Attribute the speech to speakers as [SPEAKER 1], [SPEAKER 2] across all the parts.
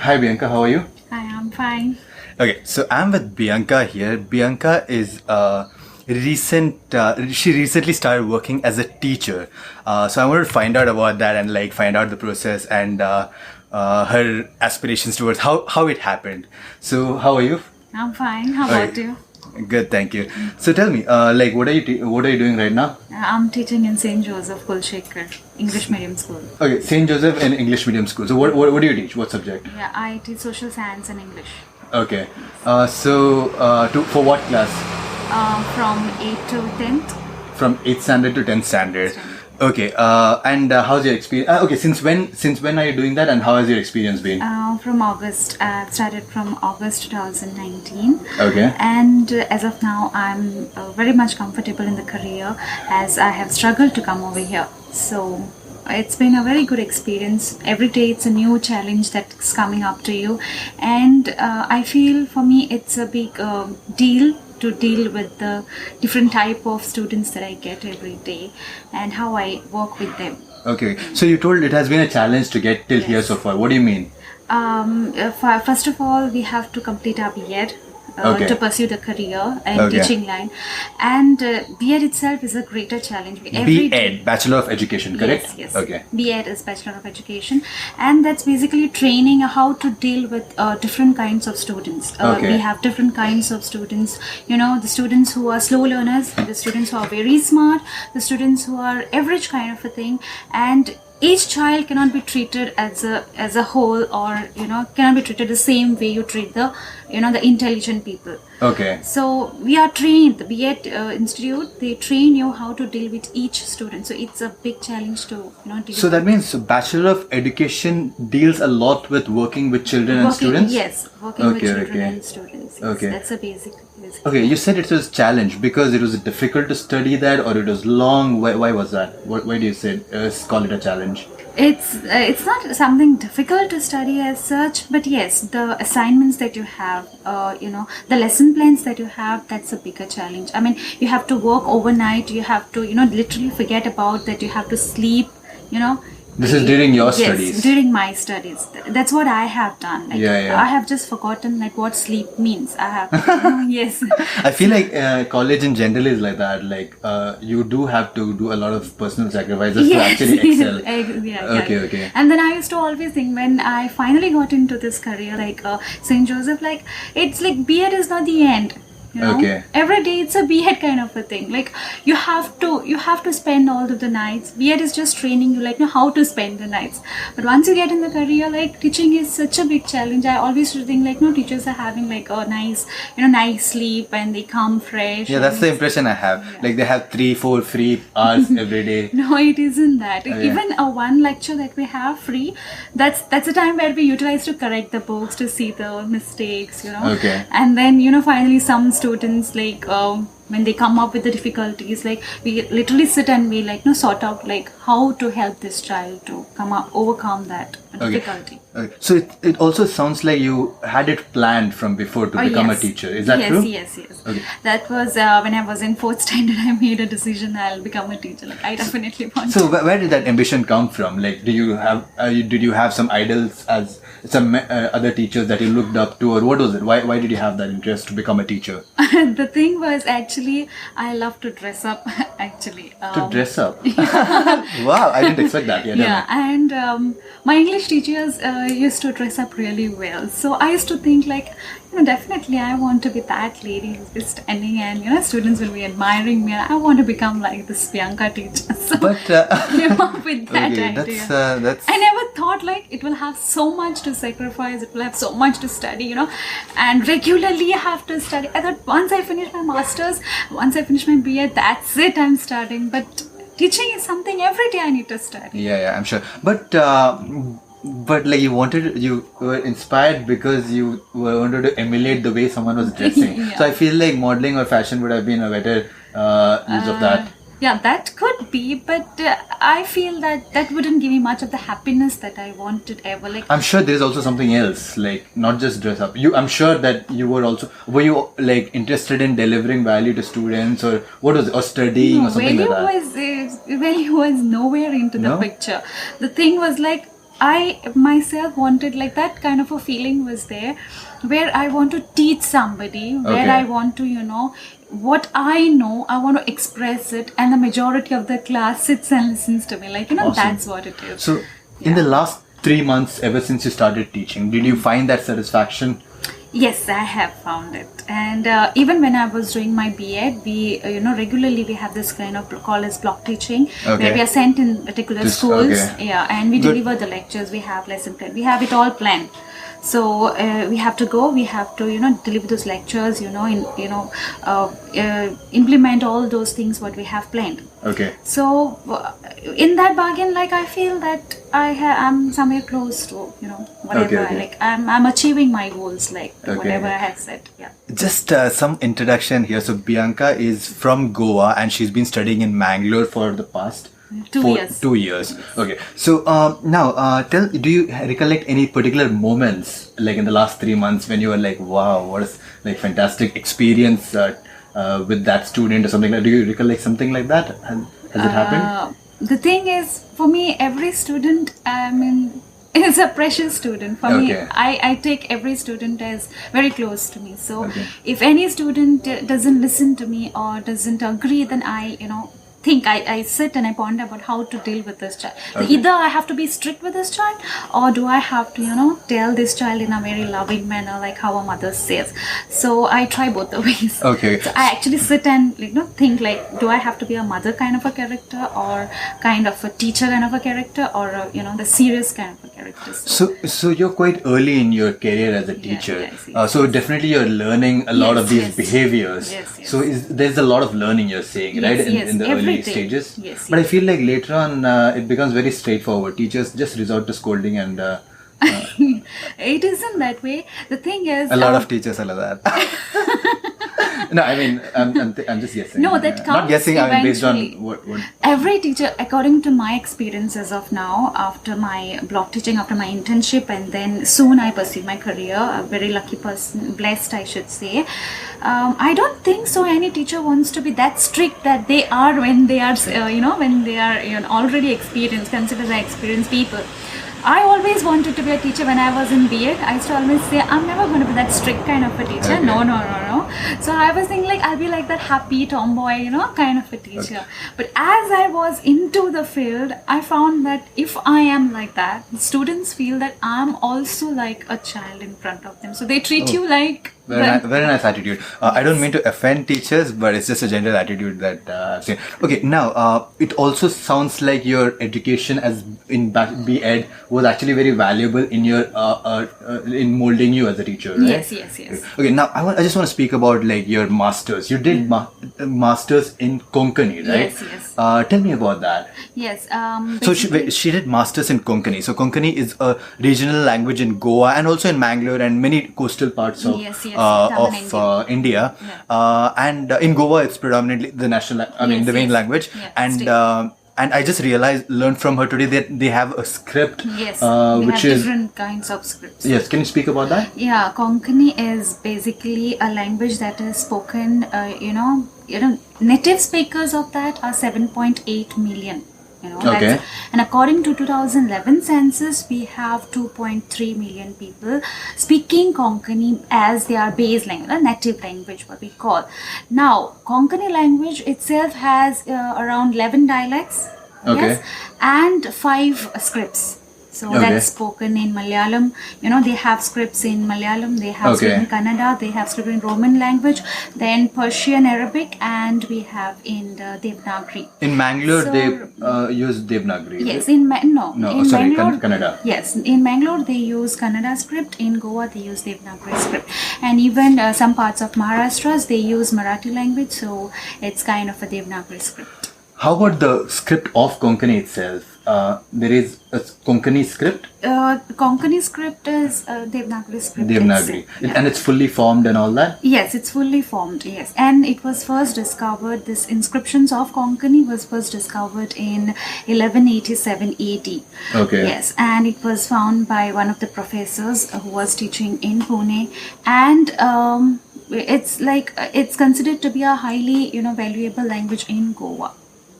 [SPEAKER 1] Hi Bianca, how are you?
[SPEAKER 2] Hi, I'm fine.
[SPEAKER 1] Okay, so I'm with Bianca here. Bianca is she recently started working as a teacher. So I wanted to find out about that and like find out the process and her aspirations towards how it happened. So how are you?
[SPEAKER 2] I'm fine. How about you?
[SPEAKER 1] Good, thank you. So tell me, like, what are you doing right now?
[SPEAKER 2] I'm teaching in St. Joseph Kulshekar, English medium school.
[SPEAKER 1] Okay, St. Joseph and English medium school. So what do you teach? What subject?
[SPEAKER 2] Yeah, I teach social science and English.
[SPEAKER 1] Okay. For what class?
[SPEAKER 2] From 8th to 10th.
[SPEAKER 1] From 8th standard to 10th standard. Okay. And how's your experience? Okay. Since when are you doing that, and how has your experience been?
[SPEAKER 2] From August. I've started from August 2019.
[SPEAKER 1] Okay.
[SPEAKER 2] And as of now, I'm very much comfortable in the career as I have struggled to come over here. So it's been a very good experience. Every day it's a new challenge that's coming up to you, and I feel for me it's a big deal to deal with the different type of students that I get every day and how I work with them.
[SPEAKER 1] Okay, so you told it has been a challenge to get till here so far. What do you mean?
[SPEAKER 2] First of all, we have to complete our B.Ed. To pursue the career and teaching line, and B.Ed itself is a greater challenge.
[SPEAKER 1] B.Ed, Bachelor of Education, correct?
[SPEAKER 2] Yes.
[SPEAKER 1] Okay.
[SPEAKER 2] B.Ed is Bachelor of Education, and that's basically training how to deal with different kinds of students. We have different kinds of students. You know, the students who are slow learners, the students who are very smart, the students who are average kind of a thing, and each child cannot be treated as a whole, or cannot be treated the same way you treat the intelligent people.
[SPEAKER 1] Okay.
[SPEAKER 2] So we are trained. The B.Ed Institute, they train you how to deal with each student. So it's a big challenge to deal.
[SPEAKER 1] So that means Bachelor of Education deals a lot with working with children and students.
[SPEAKER 2] Yes, working with children and students. Yes,
[SPEAKER 1] Okay.
[SPEAKER 2] That's a basic.
[SPEAKER 1] Okay, you said it was a challenge because it was difficult to study that, or it was long. Why was that? Why do you say call it a challenge?
[SPEAKER 2] It's not something difficult to study as such, but yes, the assignments that you have, the lesson plans that you have, that's a bigger challenge. I mean, you have to work overnight. You have to literally forget about that. You have to sleep.
[SPEAKER 1] This is during your studies?
[SPEAKER 2] Yes, during my studies. That's what I have done. I have just forgotten what sleep means. I have, yes.
[SPEAKER 1] I feel like college in general is like that. Like you do have to do a lot of personal sacrifices to actually excel. Okay.
[SPEAKER 2] And then I used to always think when I finally got into this career, St. Joseph, it's like B.Ed is not the end. Every day it's a B.Ed kind of a thing. Like you have to spend all of the nights. B.Ed is just training you how to spend the nights. But once you get in the career, teaching is such a big challenge. I always think teachers are having a nice sleep and they come fresh.
[SPEAKER 1] Yeah, that's the impression I have. Yeah. Like they have 3-4 free hours every day.
[SPEAKER 2] No, it isn't that. Even one lecture that we have free, that's the time where we utilize to correct the books, to see the mistakes,
[SPEAKER 1] Okay.
[SPEAKER 2] And then finally some students when they come up with the difficulties, we literally sit and we sort out how to help this child to overcome that difficulty.
[SPEAKER 1] Okay. So it also sounds like you had it planned from before to become a teacher. Is that true?
[SPEAKER 2] Yes. Okay. That was when I was in 4th standard. I made a decision I'll become a teacher. I definitely want.
[SPEAKER 1] So where did that ambition come from? Did you have some idols as some other teachers that you looked up to, or what was it? Why did you have that interest to become a teacher?
[SPEAKER 2] The thing was actually I love to dress up. Actually.
[SPEAKER 1] To dress up. Wow, I didn't expect that.
[SPEAKER 2] Yeah, and my English teachers used to dress up really well. So I used to think definitely I want to be that lady who's just standing and students will be admiring me, and I want to become like this Bianca teacher. So
[SPEAKER 1] but
[SPEAKER 2] came up with that idea.
[SPEAKER 1] That's
[SPEAKER 2] I never thought it will have so much to sacrifice, it will have so much to study, and regularly have to study. I thought once I finish my masters, once I finish my B.Ed, that's it, I'm starting. But teaching is something every day I need to study.
[SPEAKER 1] Yeah, I'm sure. But you were inspired because you wanted to emulate the way someone was dressing.
[SPEAKER 2] Yeah.
[SPEAKER 1] So I feel like modeling or fashion would have been a better use of that.
[SPEAKER 2] Yeah, that could be, but I feel that wouldn't give me much of the happiness that I wanted ever.
[SPEAKER 1] I'm sure there's also something else, not just dress up. I'm sure that you were you interested in delivering value to students, or what was it, or studying or something like that?
[SPEAKER 2] Value was nowhere into the picture. The thing was I myself wanted, like, that kind of a feeling was there, where I want to teach somebody, where I want to, what I know, I want to express it, and the majority of the class sits and listens to me. Like,
[SPEAKER 1] Awesome.
[SPEAKER 2] That's what it is.
[SPEAKER 1] So, in the last 3 months, ever since you started teaching, did you find that satisfaction?
[SPEAKER 2] Yes, I have found it. And even when I was doing my B.Ed, we, regularly we have this kind of call as block teaching, where we are sent in particular schools, and we deliver the lectures, we have lesson plan, we have it all planned. So we have to go, we have to, deliver those lectures, implement all those things what we have planned.
[SPEAKER 1] Okay.
[SPEAKER 2] So in that bargain, like, I feel that I'm somewhere close to, whatever, like, I'm achieving my goals, like, whatever I have said. Yeah.
[SPEAKER 1] Just some introduction here. So Bianca is from Goa and she's been studying in Mangalore for the past
[SPEAKER 2] 2 years.
[SPEAKER 1] 2 years. Okay. So now, do you recollect any particular moments, like in the last 3 months, when you were like, wow, what is like fantastic experience with that student or something like that? Do you recollect something like that? Has it happened?
[SPEAKER 2] The thing is, for me, every student, is a precious student. For me, I take every student as very close to me. So if any student doesn't listen to me or doesn't agree, then I sit and I ponder about how to deal with this child. So either I have to be strict with this child, or do I have to, tell this child in a very loving manner, like how a mother says. So I try both the ways. Okay. So I actually sit and think, like, do I have to be a mother kind of a character, or kind of a teacher kind of a character, or the serious kind of a character.
[SPEAKER 1] So you're quite early in your career as a teacher. So definitely you're learning a lot of these behaviors. So there's a lot of learning, you're saying, right? In the early stages. But I feel like later on it becomes very straightforward. Teachers just resort to scolding and
[SPEAKER 2] it isn't that way. The thing is,
[SPEAKER 1] a lot of teachers are like that. No, I mean, I'm just guessing.
[SPEAKER 2] No, that comes
[SPEAKER 1] not guessing. I mean, based on what
[SPEAKER 2] every teacher, according to my experience as of now, after my block teaching, after my internship, and then soon I pursued my career. A very lucky person, blessed, I should say. I don't think so. Any teacher wants to be that strict that they are when they are, when they are already experienced, considered as experienced people. I always wanted to be a teacher when I was in B.Ed. I used to always say, I'm never going to be that strict kind of a teacher. No. So I was thinking, like, I'll be like that happy tomboy, kind of a teacher. But as I was into the field, I found that if I am like that, students feel that I'm also like a child in front of them. So they treat you like...
[SPEAKER 1] Very nice attitude. I don't mean to offend teachers, but it's just a general attitude that I've seen. Okay, now it also sounds like your education as in B.Ed was actually very valuable in your in molding you as a teacher, right?
[SPEAKER 2] Yes.
[SPEAKER 1] Okay, now I just want to speak about like your masters. You did masters in Konkani, right?
[SPEAKER 2] Yes.
[SPEAKER 1] Tell me about that.
[SPEAKER 2] Yes.
[SPEAKER 1] So she did masters in Konkani. So Konkani is a regional language in Goa and also in Mangalore and many coastal parts of India. And in Goa it's predominantly the national, the main language. And I just learned from her today that they have a script,
[SPEAKER 2] which is different kinds of scripts.
[SPEAKER 1] Yes, can you speak about that?
[SPEAKER 2] Yeah, Konkani is basically a language that is spoken. Native speakers of that are 7.8 million. And according to 2011 census, we have 2.3 million people speaking Konkani as their base language, a native language, what we call. Now, Konkani language itself has around 11 dialects, and 5 scripts. So that's spoken in Malayalam. They have scripts in Malayalam, they have script in Kannada, they have script in Roman language, then Persian, Arabic, and we have in the Devanagari.
[SPEAKER 1] In Mangalore, they use Devanagari.
[SPEAKER 2] Yes, in Mangalore,
[SPEAKER 1] Kannada.
[SPEAKER 2] Yes, in Mangalore they use Kannada script. In Goa they use Devanagari script, and even some parts of Maharashtra they use Marathi language. So it's kind of a Devanagari script.
[SPEAKER 1] How about the script of Konkani itself? There is a Konkani script?
[SPEAKER 2] Konkani script is Devanagari script.
[SPEAKER 1] Devanagari. And it's fully formed and all that?
[SPEAKER 2] Yes, it's fully formed, yes. And it was first discovered, this inscriptions of Konkani was first discovered in 1187 AD. Yes, and it was found by one of the professors who was teaching in Pune. And it's considered to be a highly, valuable language in Goa.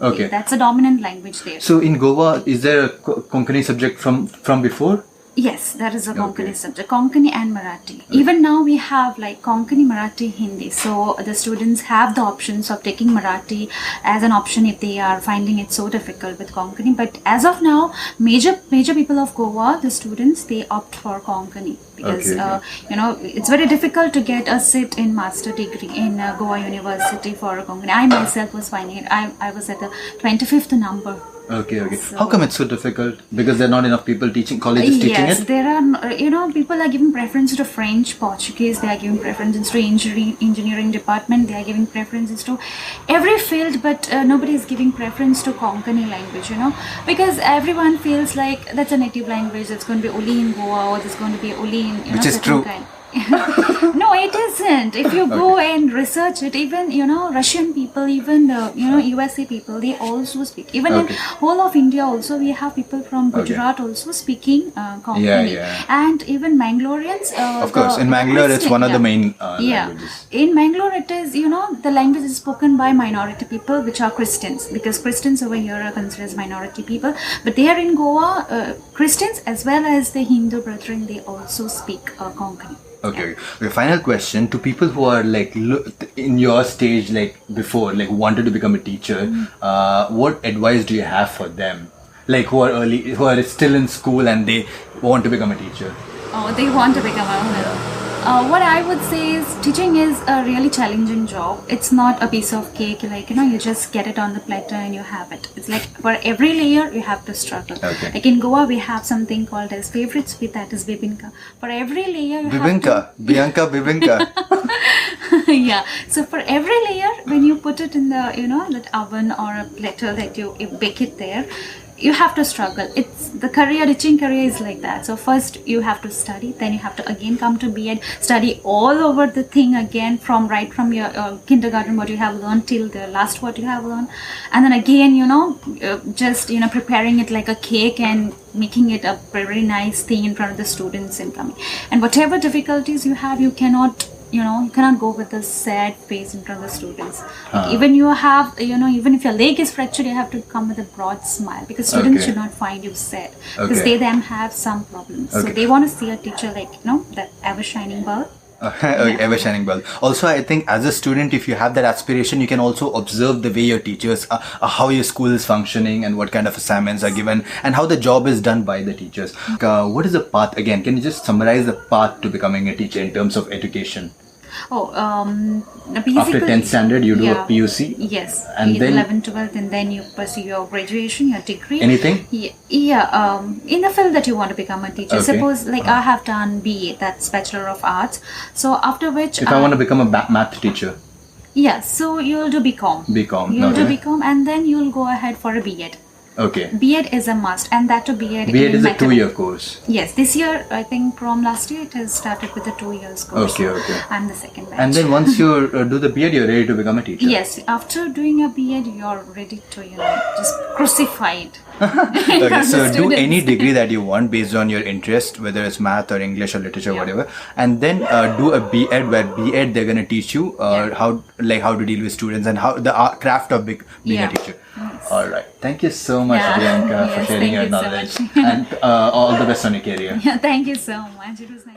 [SPEAKER 1] Okay.
[SPEAKER 2] That's a dominant language there.
[SPEAKER 1] So in Goa, is there a Konkani subject from before?
[SPEAKER 2] Yes, there is a Konkani subject, Konkani and Marathi. Even now we have like Konkani, Marathi, Hindi. So the students have the options of taking Marathi as an option if they are finding it so difficult with Konkani. But as of now, major people of Goa, the students, they opt for Konkani because it's very difficult to get a seat in master degree in Goa University for Konkani. I myself was finding it. I was at the 25th number.
[SPEAKER 1] Okay. So, how come it's so difficult? Because there are not enough people teaching, colleges teaching it?
[SPEAKER 2] Yes, there are, people are giving preference to French, Portuguese, they are giving preferences to engineering department, they are giving preferences to every field, but nobody is giving preference to Konkani language, because everyone feels like that's a native language, that's going to be only in Goa or that's going to be only in,
[SPEAKER 1] which is true.
[SPEAKER 2] No, it isn't. If you go and research it, even Russian people, even USA people, they also speak. Even in whole of India, also we have people from Gujarat also speaking Konkani, and even Mangaloreans.
[SPEAKER 1] Of course, in Mangalore, it's one of the main languages.
[SPEAKER 2] In Mangalore, it is the language is spoken by minority people, which are Christians, because Christians over here are considered as minority people. But there in Goa, Christians as well as the Hindu brethren, they also speak Konkani.
[SPEAKER 1] Okay. Final question to people who are like in your stage, like before, like wanted to become a teacher. What advice do you have for them? Like who are still in school and they want to become a teacher.
[SPEAKER 2] Oh, they want to become a what I would say is teaching is a really challenging job. It's not a piece of cake, like you just get it on the platter and you have it. It's like for every layer you have to struggle.
[SPEAKER 1] Okay.
[SPEAKER 2] Like in Goa we have something called as favorite sweet, that is bibinka. For every layer you have to...
[SPEAKER 1] Bianca bibinka.
[SPEAKER 2] Yeah. So for every layer, when you put it in the that oven or a platter that you bake it there, you have to struggle. It's the teaching career is like that. So first you have to study, then you have to again come to B.Ed, study all over the thing again from your kindergarten, what you have learned till the last what you have learned, and then again just preparing it like a cake and making it a very nice thing in front of the students and coming. And whatever difficulties you have, you cannot go with a sad face in front of the students. Like even even if your leg is fractured, you have to come with a broad smile, because students should not find you sad, because they have some problems. So they want to see a teacher like that ever shining bulb.
[SPEAKER 1] Ever shining bulb. Also, I think as a student, if you have that aspiration, you can also observe the way your teachers, how your school is functioning and what kind of assignments are given and how the job is done by the teachers. What is the path again? Can you just summarize the path to becoming a teacher in terms of education?
[SPEAKER 2] Basically,
[SPEAKER 1] after 10th standard you do a PUC?
[SPEAKER 2] Yes,
[SPEAKER 1] and then
[SPEAKER 2] 11th, 12th, and then you pursue your graduation, your degree.
[SPEAKER 1] Anything?
[SPEAKER 2] In the field that you want to become a teacher. Suppose like I have done BA, that's Bachelor of Arts. So after which,
[SPEAKER 1] if I want to become a math teacher,
[SPEAKER 2] so you'll do BCom. You'll do BCom, and then you'll go ahead for a B.Ed.
[SPEAKER 1] Okay.
[SPEAKER 2] B.Ed is a must, and that to B.Ed.
[SPEAKER 1] B.Ed is a 2-year course.
[SPEAKER 2] Yes, this year I think from last year it has started with a 2 years course.
[SPEAKER 1] Okay.
[SPEAKER 2] I'm the second batch.
[SPEAKER 1] And then once you do the B.Ed, you're ready to become a teacher.
[SPEAKER 2] Yes, after doing a B.Ed, you're ready to just crucify it.
[SPEAKER 1] Okay, so do any degree that you want based on your interest, whether it's math or English or literature, whatever, and then do a B.Ed, where B.Ed they're gonna teach you how to deal with students and how the craft of being a teacher.
[SPEAKER 2] Yes.
[SPEAKER 1] All right. Thank you so much, Bianca, for sharing your knowledge. And all the best on your career.
[SPEAKER 2] Thank you so much. It was nice.